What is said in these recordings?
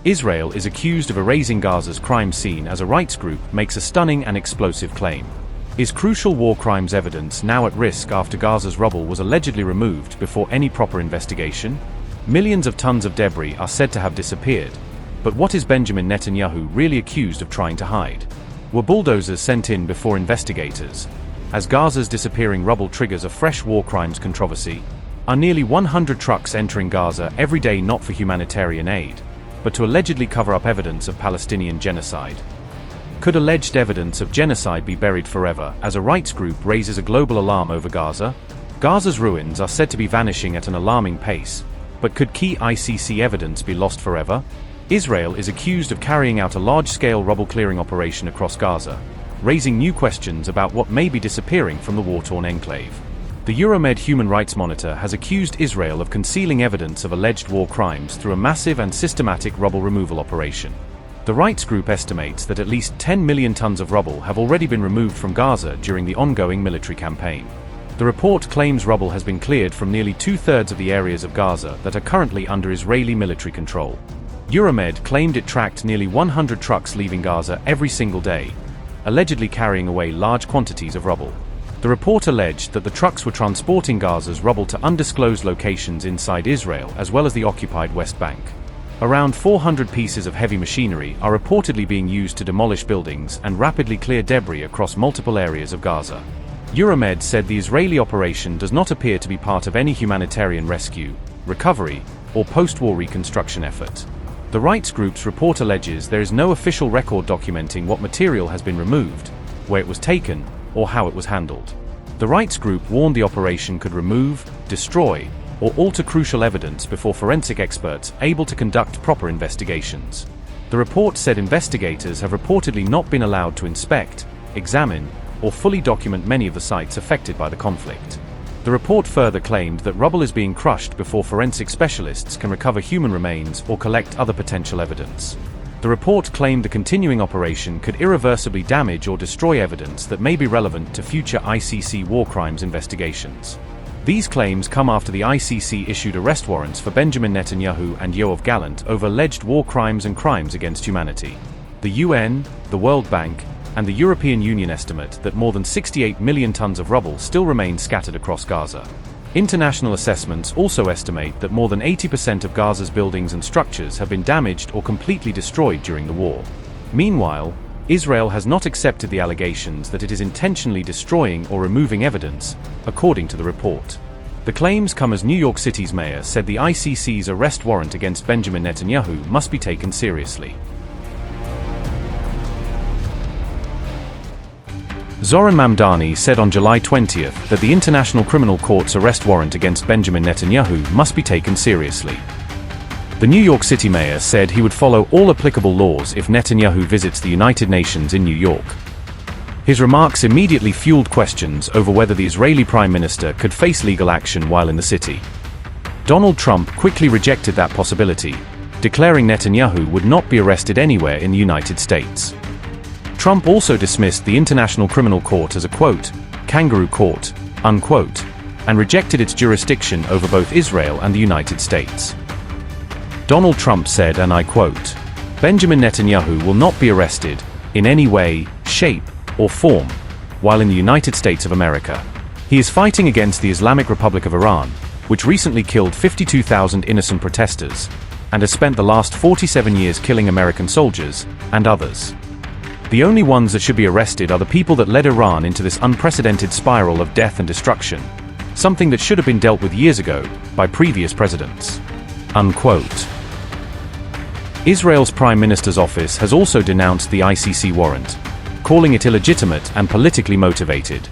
Israel is accused of erasing Gaza's crime scene as a rights group makes a stunning and explosive claim. Is crucial war crimes evidence now at risk after Gaza's rubble was allegedly removed before any proper investigation? Millions of tons of debris are said to have disappeared. But what is Benjamin Netanyahu really accused of trying to hide? Were bulldozers sent in before investigators? As Gaza's disappearing rubble triggers a fresh war crimes controversy, are nearly 100 trucks entering Gaza every day not for humanitarian aid, but to allegedly cover up evidence of Palestinian genocide? Could alleged evidence of genocide be buried forever as a rights group raises a global alarm over Gaza? Gaza's ruins are said to be vanishing at an alarming pace, but could key ICC evidence be lost forever? Israel is accused of carrying out a large-scale rubble-clearing operation across Gaza, raising new questions about what may be disappearing from the war-torn enclave. The Euromed Human Rights Monitor has accused Israel of concealing evidence of alleged war crimes through a massive and systematic rubble removal operation. The rights group estimates that at least 10 million tons of rubble have already been removed from Gaza during the ongoing military campaign. The report claims rubble has been cleared from nearly two-thirds of the areas of Gaza that are currently under Israeli military control. Euromed claimed it tracked nearly 100 trucks leaving Gaza every single day, allegedly carrying away large quantities of rubble. The report alleged that the trucks were transporting Gaza's rubble to undisclosed locations inside Israel as well as the occupied West Bank. Around 400 pieces of heavy machinery are reportedly being used to demolish buildings and rapidly clear debris across multiple areas of Gaza. Euromed said the Israeli operation does not appear to be part of any humanitarian rescue, recovery, or post-war reconstruction effort. The rights group's report alleges there is no official record documenting what material has been removed, where it was taken, or how it was handled. The rights group warned the operation could remove, destroy, or alter crucial evidence before forensic experts able to conduct proper investigations. The report said investigators have reportedly not been allowed to inspect, examine, or fully document many of the sites affected by the conflict. The report further claimed that rubble is being crushed before forensic specialists can recover human remains or collect other potential evidence. The report claimed the continuing operation could irreversibly damage or destroy evidence that may be relevant to future ICC war crimes investigations. These claims come after the ICC issued arrest warrants for Benjamin Netanyahu and Yoav Gallant over alleged war crimes and crimes against humanity. The UN, the World Bank, and the European Union estimate that more than 68 million tons of rubble still remain scattered across Gaza. International assessments also estimate that more than 80% of Gaza's buildings and structures have been damaged or completely destroyed during the war. Meanwhile, Israel has not accepted the allegations that it is intentionally destroying or removing evidence, according to the report. The claims come as New York City's mayor said the ICC's arrest warrant against Benjamin Netanyahu must be taken seriously. Zoran Mamdani said on July 20th that the International Criminal Court's arrest warrant against Benjamin Netanyahu must be taken seriously. The New York City mayor said he would follow all applicable laws if Netanyahu visits the United Nations in New York. His remarks immediately fueled questions over whether the Israeli Prime Minister could face legal action while in the city. Donald Trump quickly rejected that possibility, declaring Netanyahu would not be arrested anywhere in the United States. Trump also dismissed the International Criminal Court as a, quote, kangaroo court, unquote, and rejected its jurisdiction over both Israel and the United States. Donald Trump said, and I quote, Benjamin Netanyahu will not be arrested, in any way, shape, or form, while in the United States of America. He is fighting against the Islamic Republic of Iran, which recently killed 52,000 innocent protesters, and has spent the last 47 years killing American soldiers, and others. The only ones that should be arrested are the people that led Iran into this unprecedented spiral of death and destruction, something that should have been dealt with years ago by previous presidents. Unquote. Israel's Prime Minister's office has also denounced the ICC warrant, calling it illegitimate and politically motivated.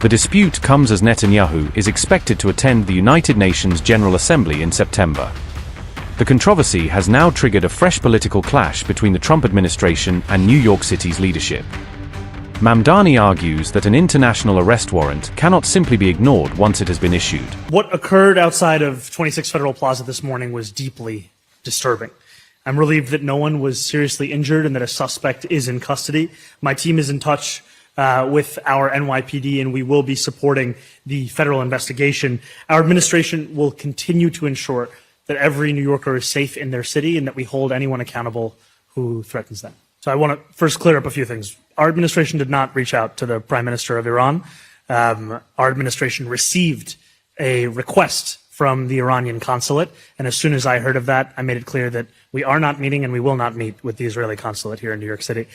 The dispute comes as Netanyahu is expected to attend the United Nations General Assembly in September. The controversy has now triggered a fresh political clash between the Trump administration and New York City's leadership. Mamdani argues that an international arrest warrant cannot simply be ignored once it has been issued. What occurred outside of 26 Federal Plaza this morning was deeply disturbing. I'm relieved that no one was seriously injured and that a suspect is in custody. My team is in touch with our NYPD, and we will be supporting the federal investigation. Our administration will continue to ensure that every New Yorker is safe in their city and that we hold anyone accountable who threatens them. So I want to first clear up a few things. Our administration did not reach out to the Prime Minister of Iran. Our administration received a request from the Iranian consulate, and as soon as I heard of that, I made it clear that we are not meeting and we will not meet with the Israeli consulate here in New York City.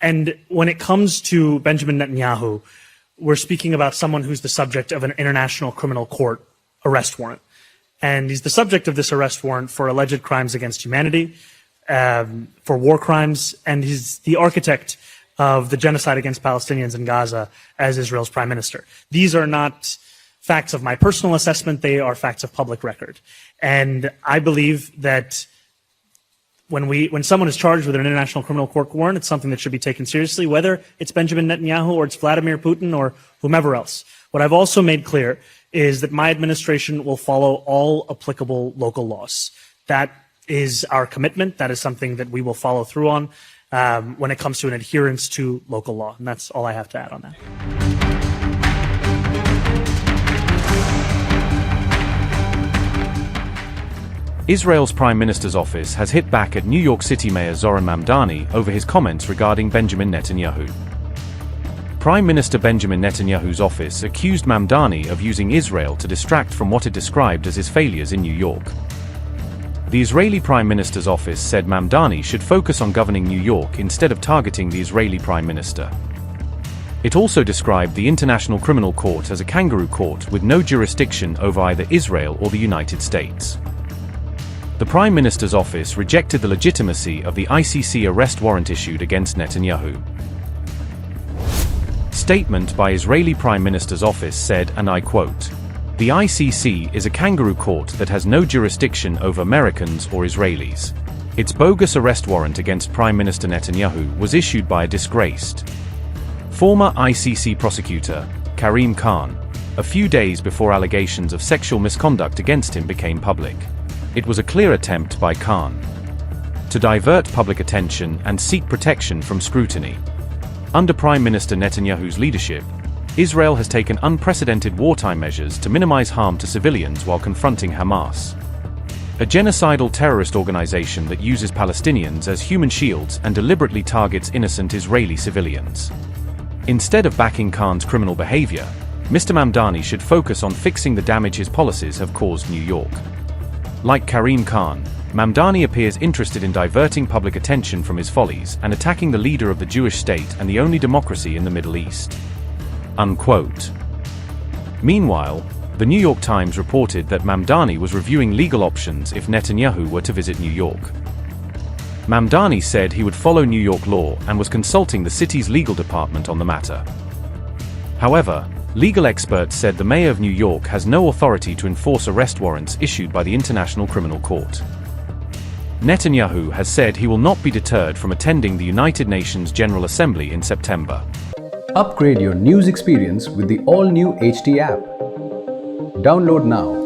And when it comes to Benjamin Netanyahu, we're speaking about someone who's the subject of an international criminal court arrest warrant. And he's the subject of this arrest warrant for alleged crimes against humanity, for war crimes, and he's the architect of the genocide against Palestinians in Gaza as Israel's prime minister. These are not facts of my personal assessment, they are facts of public record. And I believe that when someone is charged with an international criminal court warrant, it's something that should be taken seriously, whether it's Benjamin Netanyahu or it's Vladimir Putin or whomever else. What I've also made clear is that my administration will follow all applicable local laws. That is our commitment. That is something that we will follow through on when it comes to an adherence to local law. And that's all I have to add on that. Israel's Prime Minister's office has hit back at New York City Mayor Zoran Mamdani over his comments regarding Benjamin Netanyahu. Prime Minister Benjamin Netanyahu's office accused Mamdani of using Israel to distract from what it described as his failures in New York. The Israeli Prime Minister's office said Mamdani should focus on governing New York instead of targeting the Israeli Prime Minister. It also described the International Criminal Court as a kangaroo court with no jurisdiction over either Israel or the United States. The Prime Minister's office rejected the legitimacy of the ICC arrest warrant issued against Netanyahu. Statement by Israeli Prime Minister's office said, and I quote, "The ICC is a kangaroo court that has no jurisdiction over Americans or Israelis. Its bogus arrest warrant against Prime Minister Netanyahu was issued by a disgraced former ICC prosecutor, Karim Khan, a few days before allegations of sexual misconduct against him became public. It was a clear attempt by Khan to divert public attention and seek protection from scrutiny. Under Prime Minister Netanyahu's leadership, Israel has taken unprecedented wartime measures to minimize harm to civilians while confronting Hamas, a genocidal terrorist organization that uses Palestinians as human shields and deliberately targets innocent Israeli civilians. Instead of backing Khan's criminal behavior, Mr. Mamdani should focus on fixing the damage his policies have caused New York. Like Karim Khan, Mamdani appears interested in diverting public attention from his follies and attacking the leader of the Jewish state and the only democracy in the Middle East." Unquote. Meanwhile, the New York Times reported that Mamdani was reviewing legal options if Netanyahu were to visit New York. Mamdani said he would follow New York law and was consulting the city's legal department on the matter. However, legal experts said the mayor of New York has no authority to enforce arrest warrants issued by the International Criminal Court. Netanyahu has said he will not be deterred from attending the United Nations General Assembly in September. Upgrade your news experience with the all-new HT app. Download now.